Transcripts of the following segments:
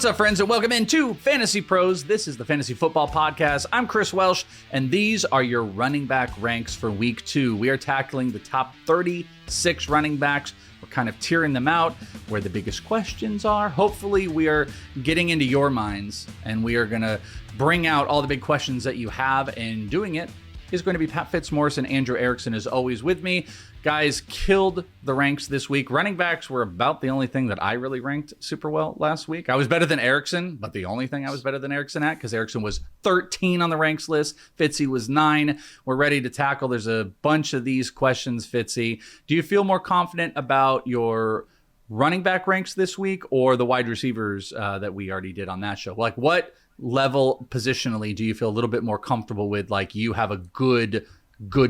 What's up, friends, and welcome into Fantasy Pros. This is the Fantasy Football Podcast. I'm Chris Welsh, and these are your running back ranks for Week 2. We are tackling the top 36 running backs. We're kind of tearing them out, where the biggest questions are. Hopefully, we are getting into your minds, and we are going to bring out all the big questions that you have, and doing it is going to be Fitzmaurice and Andrew Erickson, as always, with me. Guys killed the ranks this week. Running backs were about the only thing that I really ranked super well last week. I was better than Erickson, but the only thing I was better than Erickson at, because Erickson was 13 on the ranks list. Fitzy was 9. We're ready to tackle. There's a bunch of these questions, Fitzy. Do you feel more confident about your running back ranks this week or the wide receivers that we already did on that show? Like, what level positionally do you feel a little bit more comfortable with? Like, you have a good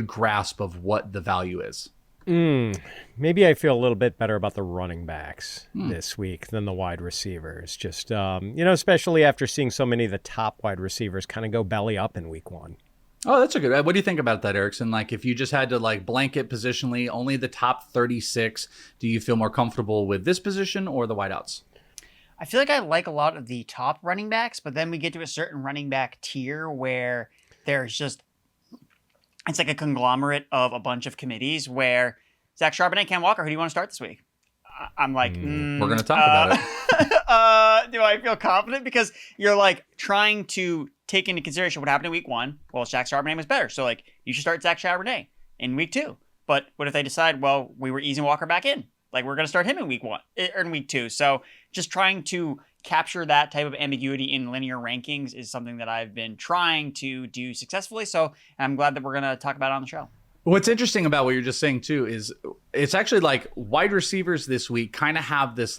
grasp of what the value is? Maybe I feel a little bit better about the running backs this week than the wide receivers. Just, especially after seeing so many of the top wide receivers kind of go belly up in Week 1. Oh, that's a good. What do you think about that, Erickson? Like, if you just had to blanket positionally, only the top 36, do you feel more comfortable with this position or the wideouts? I feel like I like a lot of the top running backs, but then we get to a certain running back tier where there's just, it's like a conglomerate of a bunch of committees where Zach Charbonnet, Ken Walker, who do you want to start this week? I'm like, we're going to talk about it. Do I feel confident? Because you're trying to take into consideration what happened in Week 1. Well, Zach Charbonnet was better. So you should start Zach Charbonnet in Week 2. But what if they decide, well, we were easing Walker back in? We're going to start him in Week 1 or in Week 2. So just trying to capture that type of ambiguity in linear rankings is something that I've been trying to do successfully. So I'm glad that we're going to talk about it on the show. What's interesting about what you're just saying too is it's actually wide receivers this week kind of have this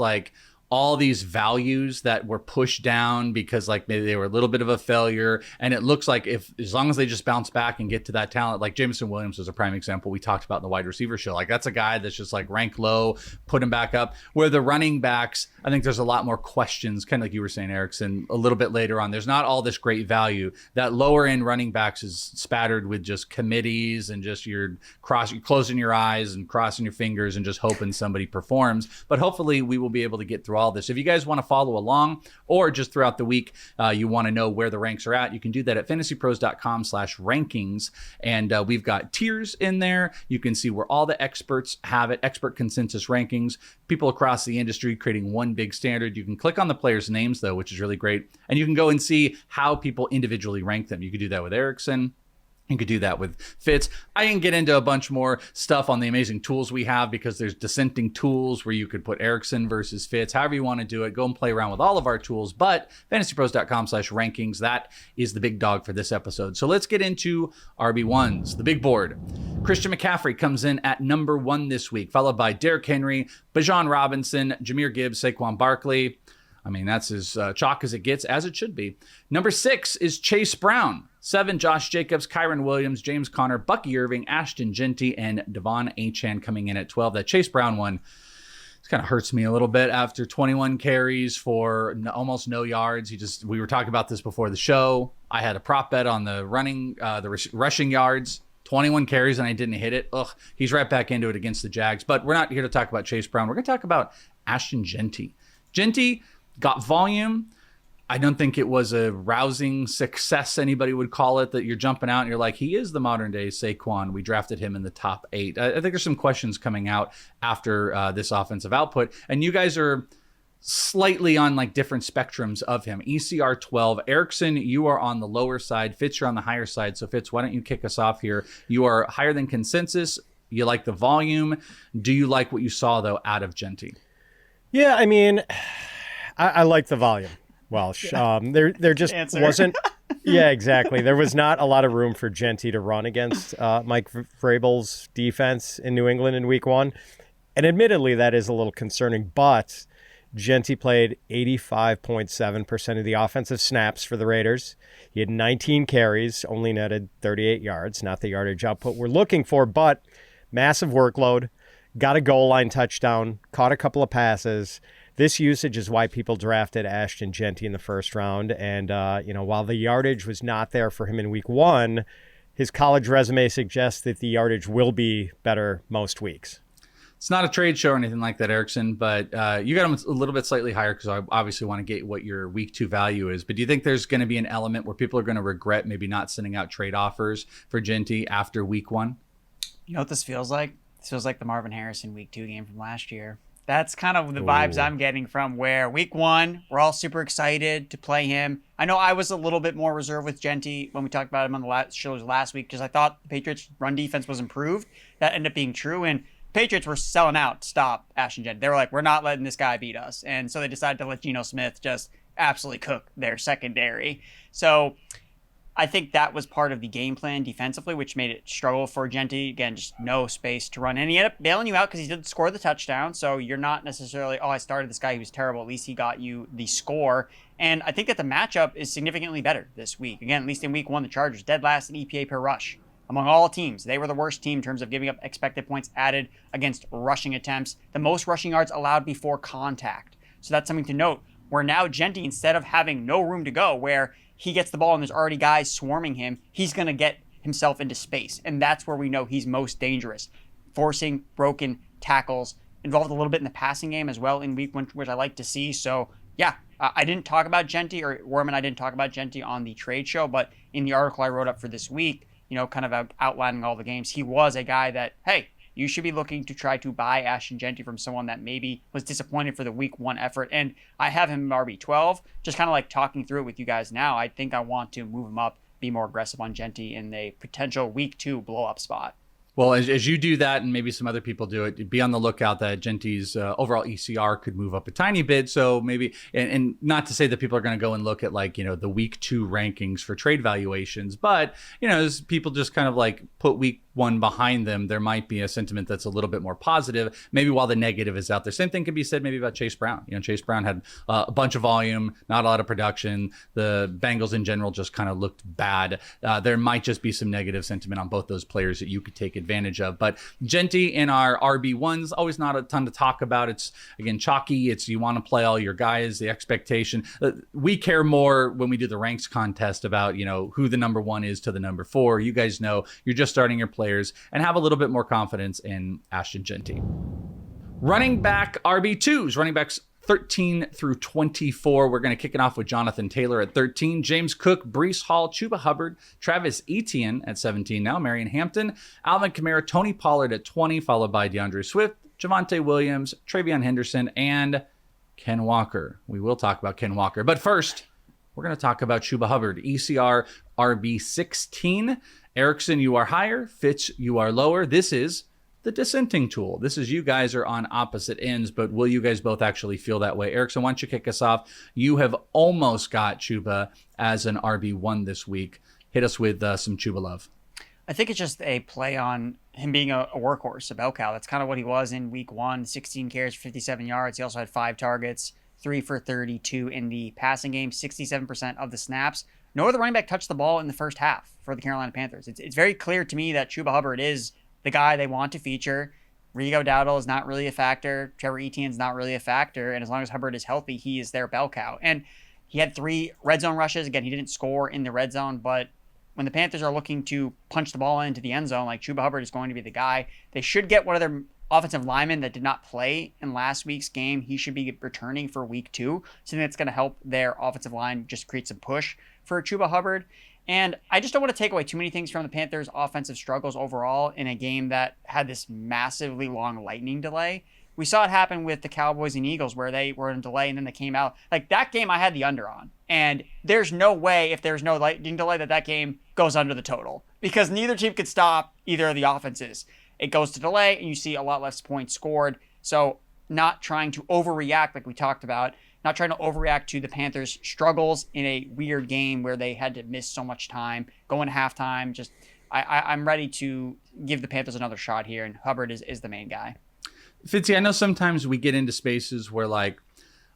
all these values that were pushed down because maybe they were a little bit of a failure. And it looks like as long as they just bounce back and get to that talent, like Jameson Williams was a prime example we talked about in the wide receiver show. That's a guy that's just ranked low, put him back up. Where the running backs, I think there's a lot more questions, kind of like you were saying, Erickson, a little bit later on. There's not all this great value. That lower end running backs is spattered with just committees and just you're closing your eyes and crossing your fingers and just hoping somebody performs. But hopefully we will be able to get through all this. If you guys want to follow along or just throughout the week, you want to know where the ranks are at, you can do that at fantasypros.com/rankings. And we've got tiers in there. You can see where all the experts have it, expert consensus rankings, people across the industry creating one big standard. You can click on the players' names, though, which is really great. And you can go and see how people individually rank them. You could do that with Erickson. You could do that with Fitz. I can get into a bunch more stuff on the amazing tools we have because there's dissenting tools where you could put Erickson versus Fitz, however you want to do it. Go and play around with all of our tools, but fantasypros.com/rankings, that is the big dog for this episode. So let's get into RB1s, the big board. Christian McCaffrey comes in at number 1 this week, followed by Derrick Henry, Bijan Robinson, Jahmyr Gibbs, Saquon Barkley. I mean, that's as chalk as it gets, as it should be. Number 6 is Chase Brown. 7, Josh Jacobs, Kyron Williams, James Conner, Bucky Irving, Ashton Jeanty, and Devon Achane coming in at 12. That Chase Brown one, this kind of hurts me a little bit after 21 carries for almost no yards. We were talking about this before the show. I had a prop bet on the rushing yards. 21 carries and I didn't hit it. Ugh, he's right back into it against the Jags. But we're not here to talk about Chase Brown. We're going to talk about Ashton Jeanty. Jeanty got volume. I don't think it was a rousing success, anybody would call it, that you're jumping out and you're like, he is the modern day Saquon. We drafted him in the top 8. I think there's some questions coming out after this offensive output. And you guys are slightly on different spectrums of him. ECR 12. Erickson, you are on the lower side. Fitz, you're on the higher side. So Fitz, why don't you kick us off here? You are higher than consensus. You like the volume. Do you like what you saw, though, out of Jeanty? Yeah, I mean, I like the volume. Welsh. There just wasn't. Yeah, exactly. There was not a lot of room for Jeanty to run against Mike Vrabel's defense in New England in Week 1. And admittedly, that is a little concerning. But Jeanty played 85.7% of the offensive snaps for the Raiders. He had 19 carries, only netted 38 yards, not the yardage output we're looking for, but massive workload, got a goal line touchdown, caught a couple of passes. This usage is why people drafted Ashton Jeanty in the first round. And, while the yardage was not there for him in Week 1, his college resume suggests that the yardage will be better most weeks. It's not a trade show or anything like that, Erickson, but you got him a little bit slightly higher because I obviously want to get what your week 2 value is. But do you think there's going to be an element where people are going to regret maybe not sending out trade offers for Jeanty after week 1? You know what this feels like? This feels like the Marvin Harrison week 2 game from last year. That's kind of the vibes I'm getting from where week 1, we're all super excited to play him. I know I was a little bit more reserved with Jeanty when we talked about him on the shows last week because I thought the Patriots' run defense was improved. That ended up being true, and Patriots were selling out to stop Ashton Jeanty. They were like, we're not letting this guy beat us. And so they decided to let Geno Smith just absolutely cook their secondary. So I think that was part of the game plan defensively, which made it struggle for Jeanty. Again, just no space to run. And he ended up bailing you out because he did score the touchdown. So you're not necessarily, I started this guy who was terrible. At least he got you the score. And I think that the matchup is significantly better this week. Again, at least in week 1, the Chargers dead last in EPA per rush. Among all teams, they were the worst team in terms of giving up expected points added against rushing attempts. The most rushing yards allowed before contact. So that's something to note. Where now Jeanty, instead of having no room to go, where he gets the ball and there's already guys swarming him, he's going to get himself into space. And that's where we know he's most dangerous. Forcing broken tackles, involved a little bit in the passing game as well in week 1, which I like to see. So yeah, I didn't talk about Jeanty, or Worm and I didn't talk about Jeanty on the trade show, but in the article I wrote up for this week, kind of outlining all the games, he was a guy that, hey, you should be looking to try to buy Ashton Jeanty from someone that maybe was disappointed for the week 1 effort. And I have him in RB12, just kind of like talking through it with you guys now. I think I want to move him up, be more aggressive on Jeanty in a potential week 2 blow up spot. Well, as you do that, and maybe some other people do it, be on the lookout that Jeanty's overall ECR could move up a tiny bit. So maybe, and not to say that people are going to go and look at the week 2 rankings for trade valuations, but as people just kind of like put week 1 behind them, there might be a sentiment that's a little bit more positive, maybe while the negative is out there. Same thing can be said maybe about Chase Brown. Chase Brown had a bunch of volume, not a lot of production. The Bengals in general just kind of looked bad. There might just be some negative sentiment on both those players that you could take advantage of. But Jeanty in our RB1s, always not a ton to talk about. It's, again, chalky. It's you want to play all your guys, the expectation. We care more when we do the ranks contest about, who the number 1 is to the number 4. You guys know you're just starting your players and have a little bit more confidence in Ashton Jeanty. Running back RB2s, running backs 13 through 24. We're going to kick it off with Jonathan Taylor at 13, James Cook, Breece Hall, Chuba Hubbard, Travis Etienne at 17 now, Marion Hampton, Alvin Kamara, Tony Pollard at 20, followed by DeAndre Swift, Javonte Williams, TreVeyon Henderson, and Ken Walker. We will talk about Ken Walker, but first, we're going to talk about Chuba Hubbard, ECR RB16. Erickson, you are higher. Fitz, you are lower. This is the dissenting tool. This is you guys are on opposite ends, but will you guys both actually feel that way? Erickson, why don't you kick us off? You have almost got Chuba as an RB1 this week. Hit us with some Chuba love. I think it's just a play on him being a workhorse, a bell cow. That's kind of what he was in week 1, 16 carries, 57 yards. He also had 5 targets, 3 for 32 in the passing game, 67% of the snaps. No other running back touched the ball in the first half for the Carolina Panthers. It's very clear to me that Chuba Hubbard is the guy they want to feature. Rigo Dowdle is not really a factor. Trevor Etienne's not really a factor. And as long as Hubbard is healthy, he is their bell cow. And he had 3 red zone rushes. Again, he didn't score in the red zone, but when the Panthers are looking to punch the ball into the end zone, like Chuba Hubbard is going to be the guy. They should get one of their offensive linemen that did not play in last week's game. He should be returning for week 2. Something that's going to help their offensive line just create some push for Chuba Hubbard. And I just don't want to take away too many things from the Panthers' offensive struggles overall in a game that had this massively long lightning delay. We saw it happen with the Cowboys and Eagles where they were in delay and then they came out. Like that game I had the under on. And there's no way if there's no lightning delay that game goes under the total. Because neither team could stop either of the offenses. It goes to delay and you see a lot less points scored. So not trying to overreact like we talked about. Not trying to overreact to the Panthers' struggles in a weird game where they had to miss so much time, go into halftime. Just, I'm ready to give the Panthers another shot here, and Hubbard is the main guy. Fitzy, I know sometimes we get into spaces where like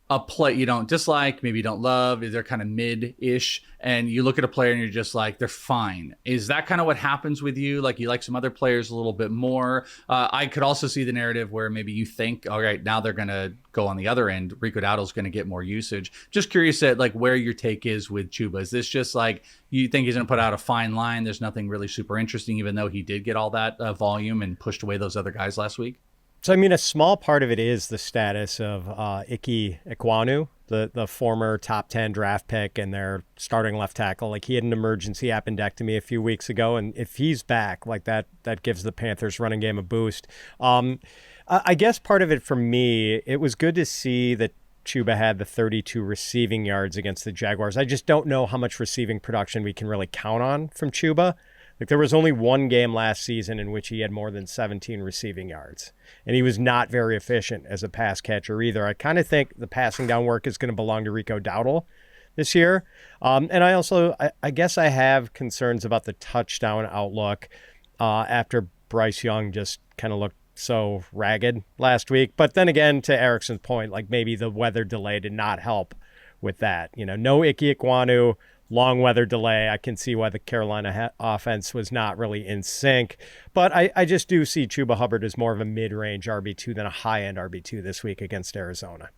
a play you don't dislike, maybe you don't love, they're kind of mid-ish, and you look at a player and you're just like, they're fine. Is that kind of what happens with you? Like you like some other players a little bit more? I could also see the narrative where maybe you think, all right, now they're going to go on the other end. Rico Dowdle's going to get more usage. Just curious at like where your take is with Chuba. Is this just like you think he's going to put out a fine line? There's nothing really super interesting, even though he did get all that volume and pushed away those other guys last week? So, I mean, a small part of it is the status of Ike Ekwonu, the former top 10 draft pick and their starting left tackle. Like, he had an emergency appendectomy a few weeks ago, and if he's back, like that gives the Panthers running game a boost. I guess part of it for me, it was good to see that Chuba had the 32 receiving yards against the Jaguars. I just don't know how much receiving production we can really count on from Chuba. Like, there was only one game last season in which he had more than 17 receiving yards, and he was not very efficient as a pass catcher either. I kind of think the passing down work is going to belong to Rico Dowdle this year. And I guess I have concerns about the touchdown outlook after Bryce Young just kind of looked so ragged last week. But then again, to Erickson's point, like, maybe the weather delay did not help with that. You know, no Ike Ekwonu, long weather delay. I can see why the Carolina offense was not really in sync. But I just do see Chuba Hubbard as more of a mid-range RB2 than a high-end RB2 this week against Arizona.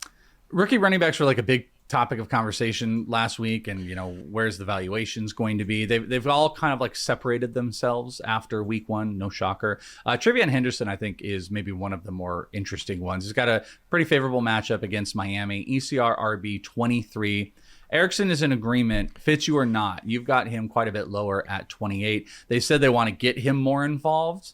Rookie running backs were like a big topic of conversation last week, and where's the valuations going to be? They've all kind of like separated themselves after week one. No shocker. TreVeyon Henderson, I think, is maybe one of the more interesting ones. He's got a pretty favorable matchup against Miami. ECR RB 23. Erickson is in agreement. Fitz, you are not. You've got him quite a bit lower at 28. They said they want to get him more involved.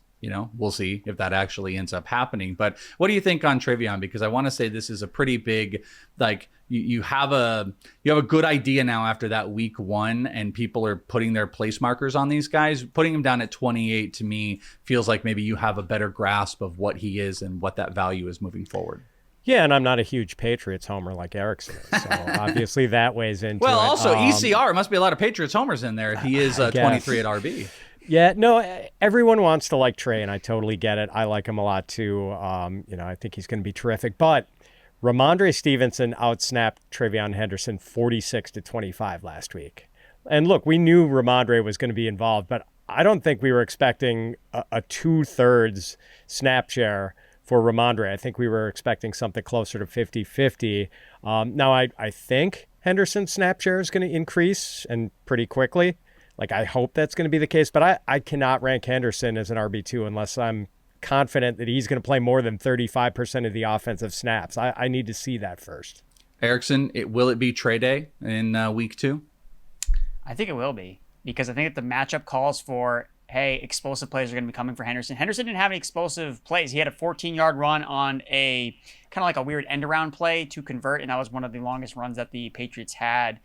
We'll see if that actually ends up happening. But what do you think on TreVeyon? Because I want to say this is a pretty big, like, you have a good idea now after that week one, and people are putting their place markers on these guys. Putting him down at 28 to me feels like maybe you have a better grasp of what he is and what that value is moving forward. Yeah, and I'm not a huge Patriots homer like Erickson is, so obviously that weighs into it. Well, also ECR must be a lot of Patriots homers in there if he is 23 at RB. Yeah, no, everyone wants to like Trey, and I totally get it. I like him a lot too. I think he's going to be terrific. But Ramondre Stevenson outsnapped TreVeyon Henderson 46-25 last week. And look, we knew Ramondre was going to be involved, but I don't think we were expecting a 2/3 snap share for Ramondre. I think we were expecting something closer to 50-50. Now, I think Henderson's snap share is going to increase, and pretty quickly. Like, I hope that's going to be the case, but I cannot rank Henderson as an RB2 unless I'm confident that he's going to play more than 35% of the offensive snaps. I need to see that first. Erickson, will it be Trey Day in week 2? I think it will be, because I think that the matchup calls for, hey, explosive plays are going to be coming for Henderson. Henderson didn't have any explosive plays. He had a 14-yard run on a kind of like a weird end-around play to convert, and that was one of the longest runs that the Patriots had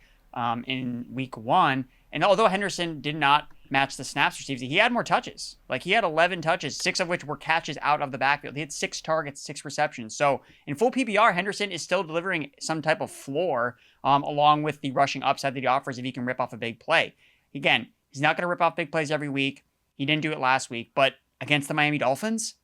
in week 1. And although Henderson did not match the snaps received, he had more touches. Like, he had 11 touches, 6 of which were catches out of the backfield. He had 6 targets, 6 receptions. So in full PPR, Henderson is still delivering some type of floor along with the rushing upside that he offers if he can rip off a big play. Again, he's not going to rip off big plays every week. He didn't do it last week. But against the Miami Dolphins,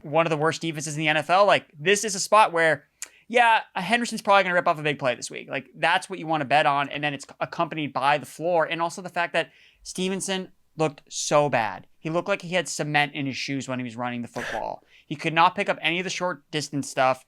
one of the worst defenses in the NFL, like, this is a spot where, yeah, Henderson's probably going to rip off a big play this week. Like, that's what you want to bet on. And then it's accompanied by the floor. And also the fact that Stevenson looked so bad. He looked like he had cement in his shoes when he was running the football. He could not pick up any of the short distance stuff.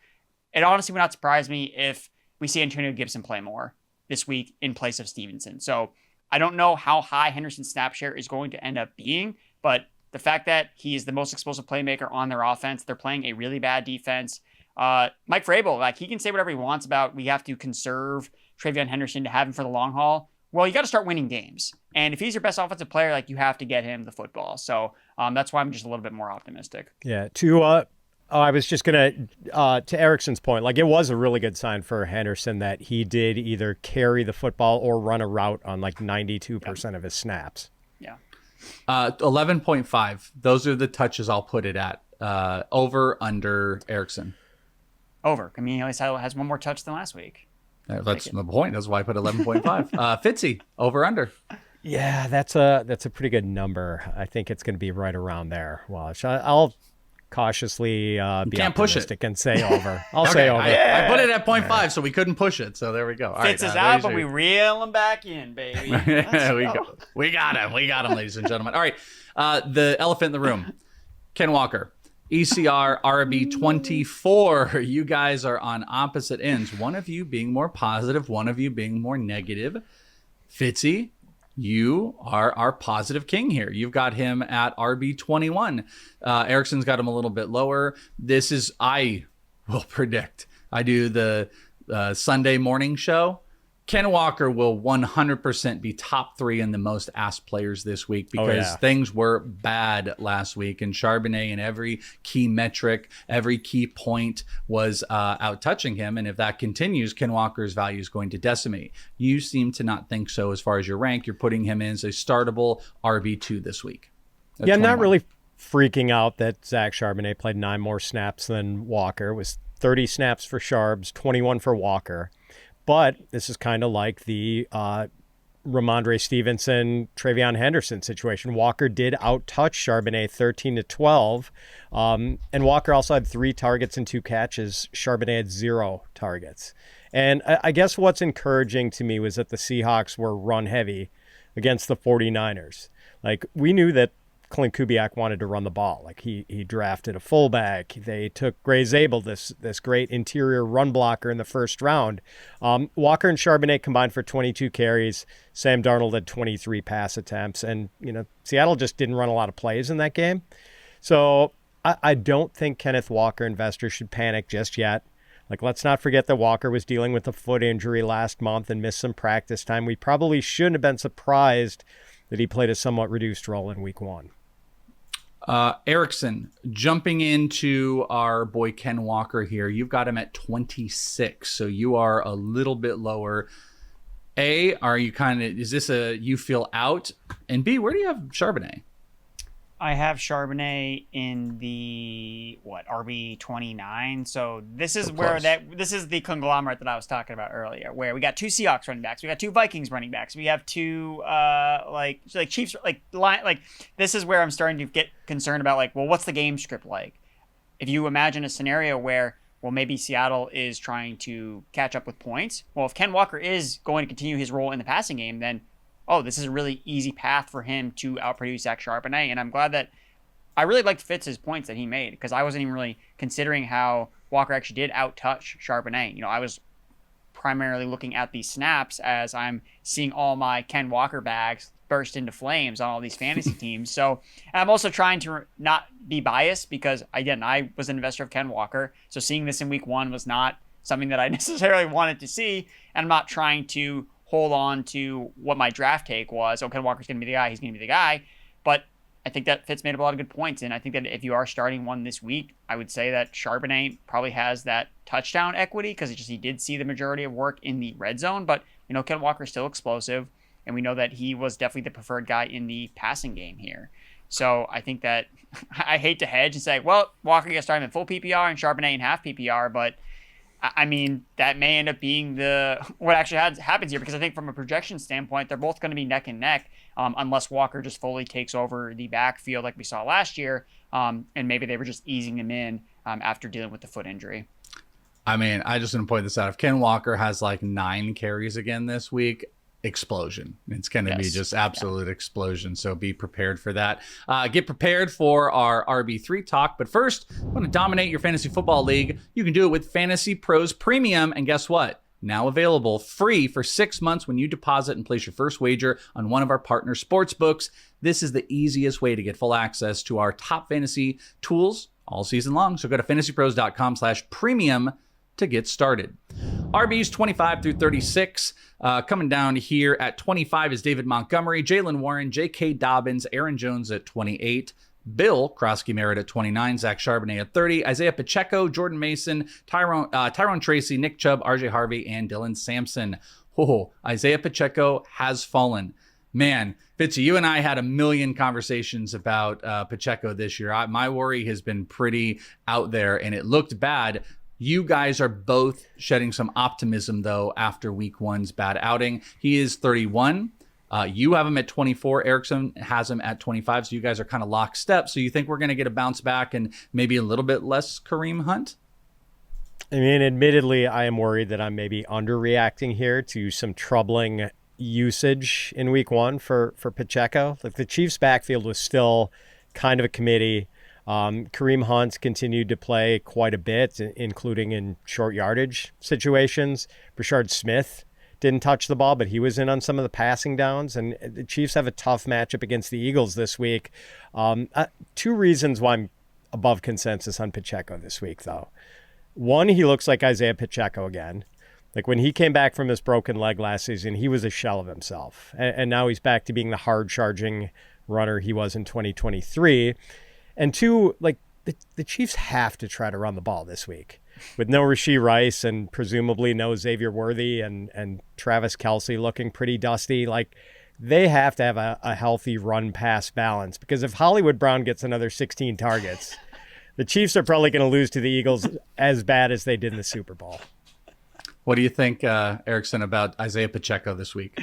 It honestly would not surprise me if we see Antonio Gibson play more this week in place of Stevenson. So I don't know how high Henderson's snap share is going to end up being, but the fact that he is the most explosive playmaker on their offense, they're playing a really bad defense. Mike Vrabel, like, he can say whatever he wants about we have to conserve TreVeyon Henderson to have him for the long haul. Well, you got to start winning games. And if he's your best offensive player, like, you have to get him the football. So that's why I'm just a little bit more optimistic. Yeah. I was just going to Erickson's point, like, it was a really good sign for Henderson that he did either carry the football or run a route on like 92% of his snaps. Yeah. 11.5. Those are the touches I'll put it at. Over, under Erickson. Over. I mean, he always has one more touch than last week. That's the point. That's why I put 11.5. Fitzy, over, under. Yeah, that's a pretty good number. I think it's going to be right around there. Well, I'll cautiously be optimistic and say over. I'll say over. I put it at 0.5, so we couldn't push it. So there we go. All Fitz is out, but we reel him back in, baby. We got him. We got him, ladies and gentlemen. All right. The elephant in the room. Ken Walker. ECR RB 24. You guys are on opposite ends. One of you being more positive, one of you being more negative. Fitzy, you are our positive king here. You've got him at RB21. Erickson's got him a little bit lower. I will predict. I do the Sunday morning show. Ken Walker will 100% be top 3 in the most asked players this week because things were bad last week, and Charbonnet in every key metric, every key point was out touching him. And if that continues, Ken Walker's value is going to decimate. You seem to not think so as far as your rank. You're putting him in as a startable RB2 this week. Yeah, I'm not really freaking out that Zach Charbonnet played 9 more snaps than Walker. It was 30 snaps for Charbs, 21 for Walker. But this is kind of like the Ramondre Stevenson, TreVeyon Henderson situation. Walker did outtouch Charbonnet 13-12. And Walker also had 3 targets and 2 catches. Charbonnet had 0 targets. And I guess what's encouraging to me was that the Seahawks were run heavy against the 49ers. Like, we knew that Clint Kubiak wanted to run the ball. Like, he drafted a fullback. They took Gray Zabel, this great interior run blocker, in the first round. Walker and Charbonnet combined for 22 carries. Sam Darnold had 23 pass attempts. And, Seattle just didn't run a lot of plays in that game. So I don't think Kenneth Walker investors should panic just yet. Like, let's not forget that Walker was dealing with a foot injury last month and missed some practice time. We probably shouldn't have been surprised that he played a somewhat reduced role in week 1. Erickson, jumping into our boy Ken Walker here, you've got him at 26, so you are a little bit lower. A, are you is this you feel out? And B, where do you have Charbonnet? I have Charbonnet in the RB29. So this is this is the conglomerate that I was talking about earlier, where we got 2 Seahawks running backs, we got 2 Vikings running backs, we have 2 like Chiefs this is where I'm starting to get concerned about what's the game script like? If you imagine a scenario where maybe Seattle is trying to catch up with points. Well, if Ken Walker is going to continue his role in the passing game, then this is a really easy path for him to outproduce Zach Charbonnet. And I'm glad that I really liked Fitz's points that he made, because I wasn't even really considering how Walker actually did outtouch Charbonnet. I was primarily looking at these snaps as I'm seeing all my Ken Walker bags burst into flames on all these fantasy teams. So I'm also trying to not be biased, because, again, I was an investor of Ken Walker. So seeing this in week 1 was not something that I necessarily wanted to see. And I'm not trying to hold on to what my draft take was. Ken Walker's going to be the guy. He's going to be the guy. But I think that Fitz made up a lot of good points. And I think that if you are starting one this week, I would say that Charbonnet probably has that touchdown equity, because he did see the majority of work in the red zone. But, Ken Walker's still explosive. And we know that he was definitely the preferred guy in the passing game here. So I think that I hate to hedge and say, Walker gets started in full PPR and Charbonnet in half PPR. But I mean, that may end up being what actually happens here, because I think from a projection standpoint, they're both going to be neck and neck, unless Walker just fully takes over the backfield like we saw last year, and maybe they were just easing him in after dealing with the foot injury. I mean, I just want to point this out. If Ken Walker has 9 carries again this week, explosion. It's going to be just absolute explosion. So be prepared for that. Get prepared for our RB3 talk. But first, I want to dominate your fantasy football league. You can do it with Fantasy Pros Premium. And guess what? Now available free for 6 months when you deposit and place your first wager on one of our partner sports books. This is the easiest way to get full access to our top fantasy tools all season long. So go to fantasypros.com/premium to get started. RBs 25 through 36. Coming down here at 25 is David Montgomery, Jalen Warren, J.K. Dobbins, Aaron Jones at 28, Bill Croskey-Merritt at 29, Zach Charbonnet at 30, Isiah Pacheco, Jordan Mason, Tyrone Tracy, Nick Chubb, RJ Harvey, and Dylan Sampson. Isiah Pacheco has fallen. Man, Fitzy, you and I had a million conversations about Pacheco this year. My worry has been pretty out there, and it looked bad. You guys are both shedding some optimism, though, after week 1's bad outing. He is 31. You have him at 24. Erickson has him at 25. So you guys are kind of lockstep. So you think we're going to get a bounce back and maybe a little bit less Kareem Hunt? I mean, admittedly, I am worried that I'm maybe underreacting here to some troubling usage in week 1 for Pacheco. Like, the Chiefs' backfield was still kind of a committee. Kareem Hunt continued to play quite a bit, including in short yardage situations. Brashard Smith didn't touch the ball, but he was in on some of the passing downs. And the Chiefs have a tough matchup against the Eagles this week. Two reasons why I'm above consensus on Pacheco this week, though. One, he looks like Isiah Pacheco again. Like when he came back from his broken leg last season, he was a shell of himself. And now he's back to being the hard-charging runner he was in 2023. And two, like the Chiefs have to try to run the ball this week. With no Rashee Rice and presumably no Xavier Worthy and Travis Kelce looking pretty dusty, like they have to have a healthy run-pass balance. Because if Hollywood Brown gets another 16 targets, the Chiefs are probably going to lose to the Eagles as bad as they did in the Super Bowl. What do you think, Erickson, about Isiah Pacheco this week?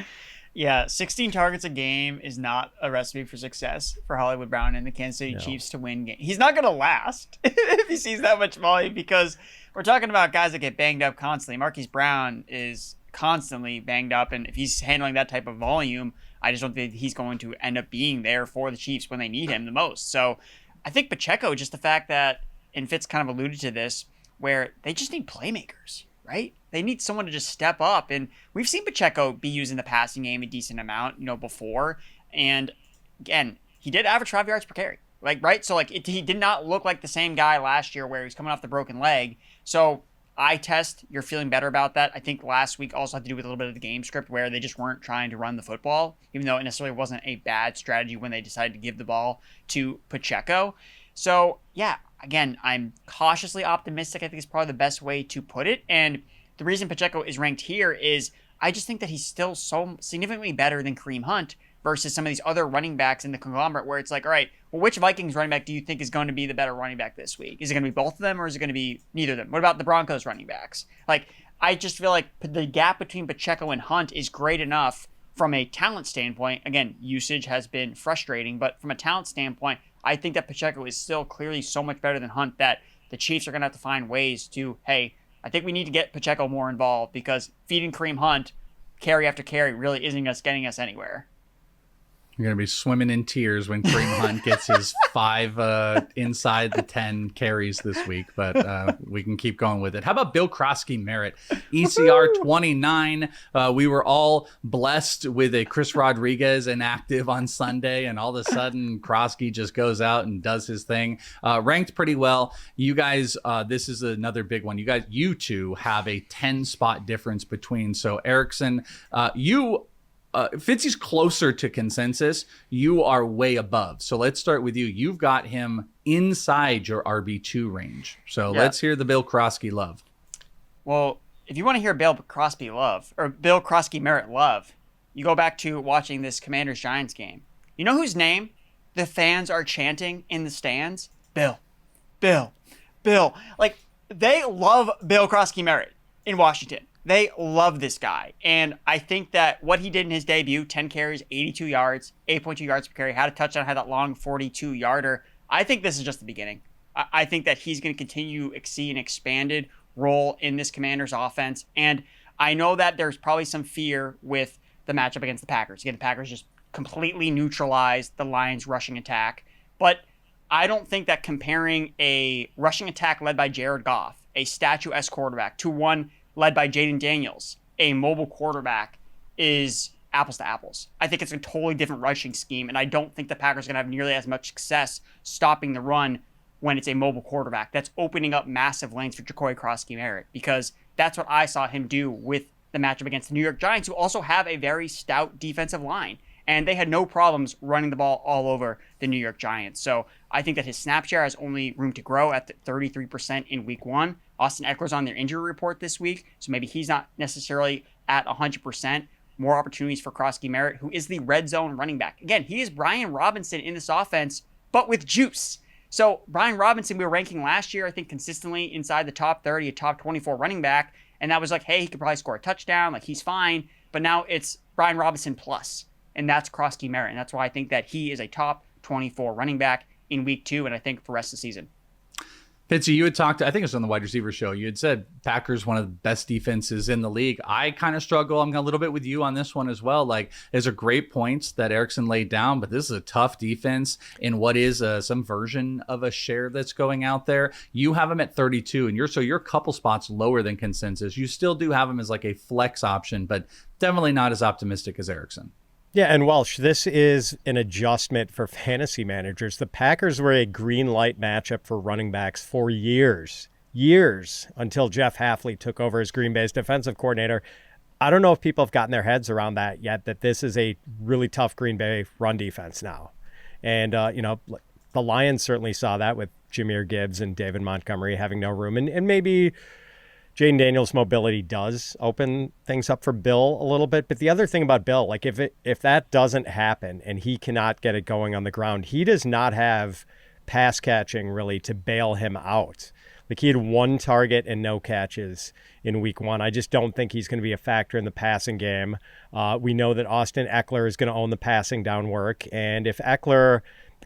Yeah, 16 targets a game is not a recipe for success for Hollywood Brown and the Kansas City Chiefs to win games. He's not going to last if he sees that much volume, because we're talking about guys that get banged up constantly. Marquise Brown is constantly banged up, and if he's handling that type of volume, I just don't think he's going to end up being there for the Chiefs when they need him the most. So I think Pacheco, just the fact that, and Fitz kind of alluded to this, where they just need playmakers, right? They need someone to just step up. And we've seen Pacheco be used in the passing game a decent amount, before. And again, he did average 5 yards per carry, right? So he did not look like the same guy last year where he was coming off the broken leg. So eye test, you're feeling better about that. I think last week also had to do with a little bit of the game script where they just weren't trying to run the football, even though it necessarily wasn't a bad strategy when they decided to give the ball to Pacheco. So yeah, again, I'm cautiously optimistic. I think it's probably the best way to put it. And the reason Pacheco is ranked here is I just think that he's still so significantly better than Kareem Hunt versus some of these other running backs in the conglomerate where it's like, all right, well, which Vikings running back do you think is going to be the better running back this week? Is it going to be both of them, or is it going to be neither of them? What about the Broncos running backs? I just feel like the gap between Pacheco and Hunt is great enough from a talent standpoint. Again, usage has been frustrating, but from a talent standpoint, I think that Pacheco is still clearly so much better than Hunt that the Chiefs are going to have to find ways to, hey, I think we need to get Pacheco more involved, because feeding Kareem Hunt carry after carry really isn't getting us anywhere. You're going to be swimming in tears when Kareem Hunt gets his 5 inside the 10 carries this week, but we can keep going with it. How about Bill Croskey-Merritt, ECR 29? We were all blessed with a Chris Rodriguez inactive on Sunday, and all of a sudden Croskey just goes out and does his thing. Ranked pretty well. You guys, this is another big one. You two have a 10-spot difference between. So Erickson, Fitzy's closer to consensus. You are way above. So let's start with you. You've got him inside your RB2 range. So Let's hear the Bill Croskey love. Well, if you want to hear Bill Croskey-Merritt love, you go back to watching this Commanders-Giants game. You know whose name the fans are chanting in the stands? Bill. Bill. Bill. They love Bill Croskey-Merritt in Washington. They love this guy. And I think that what he did in his debut, 10 carries, 82 yards, 8.2 yards per carry, had a touchdown, had that long 42-yarder. I think this is just the beginning. I think that he's going to continue to see an expanded role in this Commanders offense. And I know that there's probably some fear with the matchup against the Packers. Again, the Packers just completely neutralized the Lions' rushing attack. But I don't think that comparing a rushing attack led by Jared Goff, a statuesque quarterback, to one led by Jaden Daniels, a mobile quarterback, is apples to apples. I think it's a totally different rushing scheme, and I don't think the Packers are going to have nearly as much success stopping the run when it's a mobile quarterback. That's opening up massive lanes for Jacory Croskey-Merritt, because that's what I saw him do with the matchup against the New York Giants, who also have a very stout defensive line. And they had no problems running the ball all over the New York Giants. So I think that his snap share has only room to grow at 33% in week 1. Austin Eckler's on their injury report this week, so maybe he's not necessarily at 100%. More opportunities for Croskey-Merritt, who is the red zone running back. Again, he is Brian Robinson in this offense, but with juice. So Brian Robinson, we were ranking last year, I think, consistently inside the top 30, a top 24 running back. And that was like, hey, he could probably score a touchdown. He's fine. But now it's Brian Robinson plus. And that's Croskey-Merritt. And that's why I think that he is a top 24 running back in week 2, and I think for the rest of the season. Fitzy, you had talked, I think it was on the wide receiver show, you had said Packers one of the best defenses in the league. I kind of struggle. I'm a little bit with you on this one as well. Like, there's a great points that Erickson laid down, but this is a tough defense in what is some version of a share that's going out there. You have him at 32, and you're a couple spots lower than consensus. You still do have him as like a flex option, but definitely not as optimistic as Erickson. Yeah, and Welsh, this is an adjustment for fantasy managers. The Packers were a green light matchup for running backs for years until Jeff Hafley took over as Green Bay's defensive coordinator. I don't know if people have gotten their heads around that yet, that this is a really tough Green Bay run defense now. And, the Lions certainly saw that with Jahmyr Gibbs and David Montgomery having no room. And maybe Jaden Daniels' mobility does open things up for Bill a little bit. But the other thing about Bill, like if that doesn't happen and he cannot get it going on the ground, he does not have pass catching really to bail him out. Like, he had 1 target and no catches in week 1. I just don't think he's going to be a factor in the passing game. We know that Austin Eckler is going to own the passing down work. And if Eckler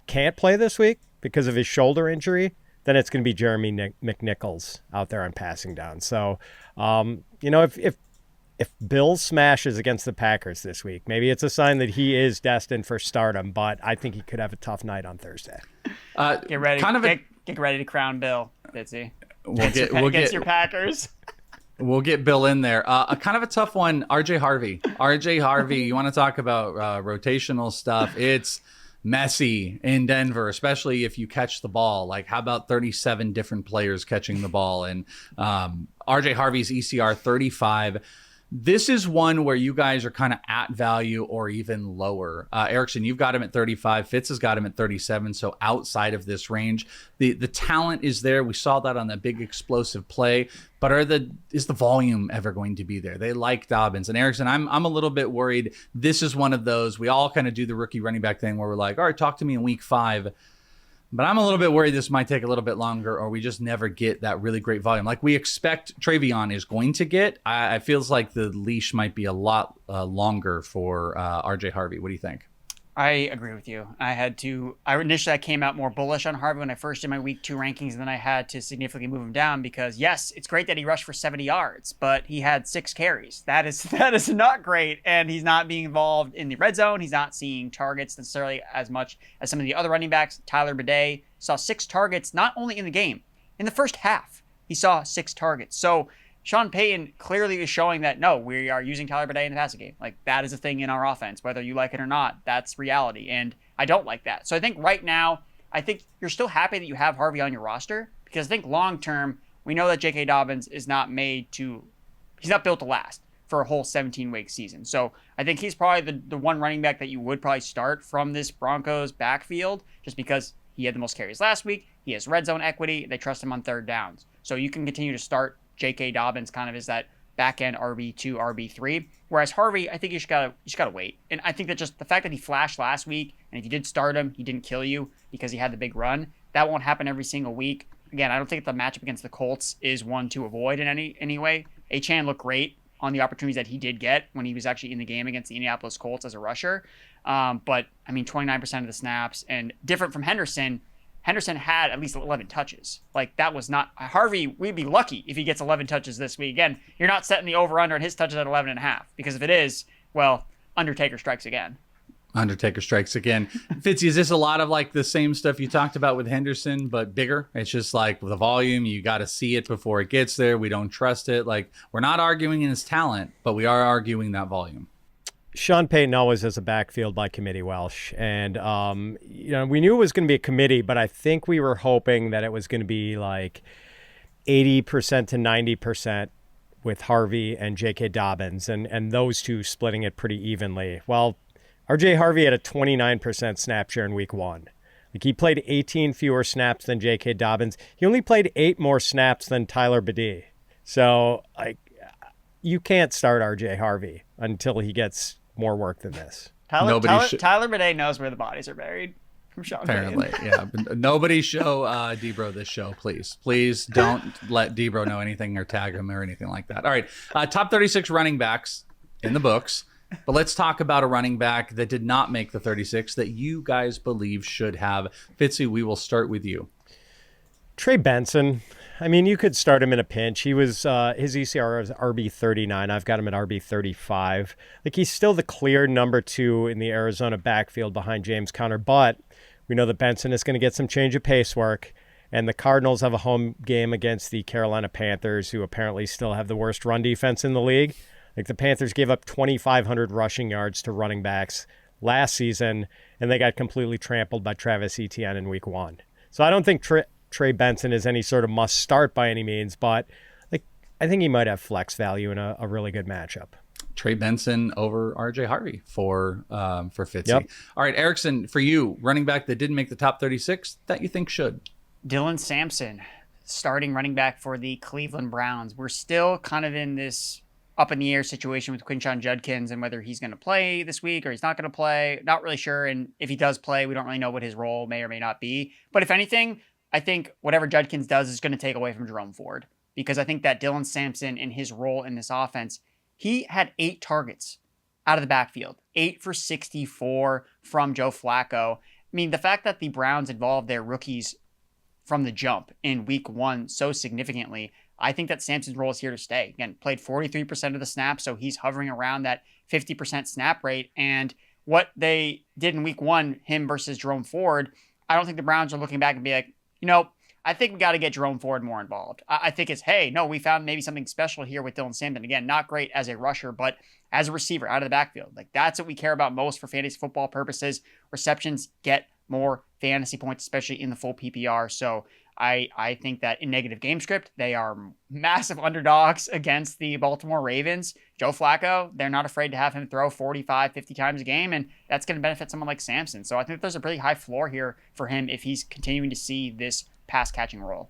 can't play this week because of his shoulder injury, then it's going to be Jeremy McNichols out there on passing down. So, if Bill smashes against the Packers this week, maybe it's a sign that he is destined for stardom, but I think he could have a tough night on Thursday. Get ready. Get ready to crown Bill, Fitzy. We'll get your Packers. We'll get Bill in there. A kind of a tough one, RJ Harvey. RJ Harvey, you want to talk about rotational stuff. It's messy in Denver, especially if you catch the ball. Like, how about 37 different players catching the ball? And RJ Harvey's ECR 35. This is one where you guys are kind of at value or even lower. Erickson, you've got him at 35. Fitz has got him at 37. So outside of this range, the talent is there. We saw that on that big explosive play. But is the volume ever going to be there? They like Dobbins and Erickson. I'm a little bit worried. This is one of those. We all kind of do the rookie running back thing where we're like, all right, talk to me in week 5. But I'm a little bit worried this might take a little bit longer, or we just never get that really great volume like we expect TreVeyon is going to get. I feels like the leash might be a lot longer for RJ Harvey. What do you think? I agree with you. I came out more bullish on Harvey when I first did my week 2 rankings, and then I had to significantly move him down because, yes, it's great that he rushed for 70 yards, but he had 6 carries. That is not great, and he's not being involved in the red zone. He's not seeing targets necessarily as much as some of the other running backs. Tyler Bidet saw 6 targets, not only in the game, in the first half, he saw 6 targets. So Sean Payton clearly is showing that, no, we are using Tyler Bidet in the passing game. Like, that is a thing in our offense. Whether you like it or not, that's reality. And I don't like that. So I think right now, I think you're still happy that you have Harvey on your roster, because I think long term, we know that J.K. Dobbins is not built to last for a whole 17-week season. So I think he's probably the one running back that you would probably start from this Broncos backfield, just because he had the most carries last week. He has red zone equity. They trust him on third downs. So you can continue to start J.K. Dobbins kind of is that back-end RB2, RB3. Whereas Harvey, I think you just gotta wait. And I think that just the fact that he flashed last week, and if you did start him, he didn't kill you because he had the big run. That won't happen every single week. Again, I don't think the matchup against the Colts is one to avoid in any way. Achane looked great on the opportunities that he did get when he was actually in the game against the Indianapolis Colts as a rusher. But, 29% of the snaps. And different from Henderson had at least 11 touches. Like, that was not Harvey. We'd be lucky if he gets 11 touches this week. Again, you're not setting the over under on his touches at 11.5, because if it is, well, Undertaker strikes again. Fitzy, is this a lot of like the same stuff you talked about with Henderson, but bigger? It's just like with the volume, you got to see it before it gets there. We don't trust it. Like, we're not arguing in his talent, but we are arguing that volume. Sean Payton always has a backfield by committee, Welsh. And, we knew it was going to be a committee, but I think we were hoping that it was going to be like 80% to 90% with Harvey and J.K. Dobbins, and those two splitting it pretty evenly. Well, RJ Harvey had a 29% snap share in week 1. Like, he played 18 fewer snaps than J.K. Dobbins. He only played 8 more snaps than Tyler Bidet. So, you can't start RJ Harvey until he gets more work than this. Tyler Bidet knows where the bodies are buried from Sean apparently Payton. Yeah, but nobody show Debro this show, please don't let Debro know anything or tag him or anything like that. All right, top 36 running backs in the books, but let's talk about a running back that did not make the 36 that you guys believe should have. Fitzy, we will start with you. Trey Benson. I mean, you could start him in a pinch. He was his ECR is RB39. I've got him at RB35. Like, he's still the clear number 2 in the Arizona backfield behind James Conner, but we know that Benson is going to get some change of pace work, and the Cardinals have a home game against the Carolina Panthers, who apparently still have the worst run defense in the league. Like, the Panthers gave up 2,500 rushing yards to running backs last season, and they got completely trampled by Travis Etienne in week 1. So I don't think Trey Benson is any sort of must start by any means, but like, I think he might have flex value in a really good matchup. Trey Benson over RJ Harvey for Fitzy. Yep. All right, Erickson, for you, running back that didn't make the top 36 that you think should. Dylan Sampson, starting running back for the Cleveland Browns. We're still kind of in this up in the air situation with Quinshon Judkins and whether he's going to play this week or he's not going to play. Not really sure. And if he does play, we don't really know what his role may or may not be. But if anything, I think whatever Judkins does is going to take away from Jerome Ford, because I think that Dylan Sampson in his role in this offense, he had 8 targets out of the backfield, 8 for 64 from Joe Flacco. I mean, the fact that the Browns involved their rookies from the jump in week 1 so significantly, I think that Sampson's role is here to stay. Again, played 43% of the snaps, so he's hovering around that 50% snap rate. And what they did in week 1, him versus Jerome Ford, I don't think the Browns are looking back and be like, I think we got to get Jerome Ford more involved. I think it's, hey, no, we found maybe something special here with Dylan Sampson. Again, not great as a rusher, but as a receiver out of the backfield. Like, that's what we care about most for fantasy football purposes. Receptions get more fantasy points, especially in the full PPR. So I think that in negative game script, they are massive underdogs against the Baltimore Ravens. Joe Flacco, they're not afraid to have him throw 45, 50 times a game, and that's going to benefit someone like Sampson. So I think there's a pretty high floor here for him if he's continuing to see this pass catching role.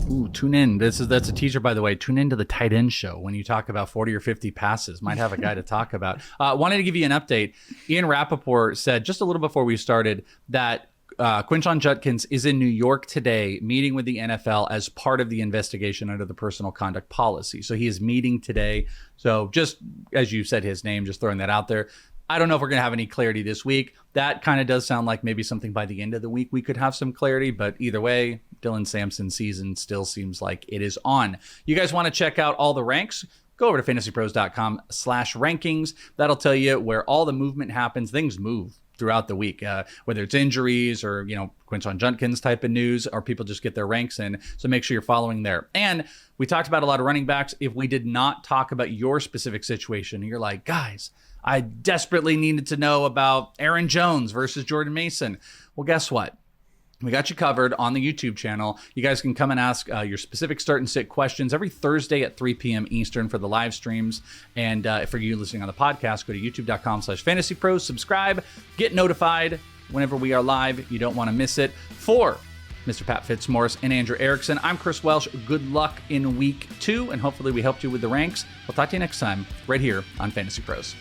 Ooh, tune in. That's a teaser, by the way. Tune into the tight end show when you talk about 40 or 50 passes. Might have a guy to talk about. Wanted to give you an update. Ian Rappaport said just a little before we started that Quinshon Judkins is in New York today meeting with the NFL as part of the investigation under the personal conduct policy. So he is meeting today. So just as you said his name, just throwing that out there. I don't know if we're going to have any clarity this week. That kind of does sound like maybe something by the end of the week we could have some clarity. But either way, Dylan Sampson's season still seems like it is on. You guys want to check out all the ranks? Go over to fantasypros.com/rankings. That'll tell you where all the movement happens. Things move throughout the week, whether it's injuries or, Quinshon Judkins type of news, or people just get their ranks in. So make sure you're following there. And we talked about a lot of running backs. If we did not talk about your specific situation, you're like, guys, I desperately needed to know about Aaron Jones versus Jordan Mason. Well, guess what? We got you covered on the YouTube channel. You guys can come and ask your specific start and sit questions every Thursday at 3 p.m. Eastern for the live streams. And for you listening on the podcast, go to youtube.com/fantasypros, subscribe, get notified whenever we are live. You don't want to miss it. For Mr. Pat Fitzmaurice and Andrew Erickson, I'm Chris Welsh. Good luck in week 2, and hopefully we helped you with the ranks. We'll talk to you next time right here on Fantasy Pros.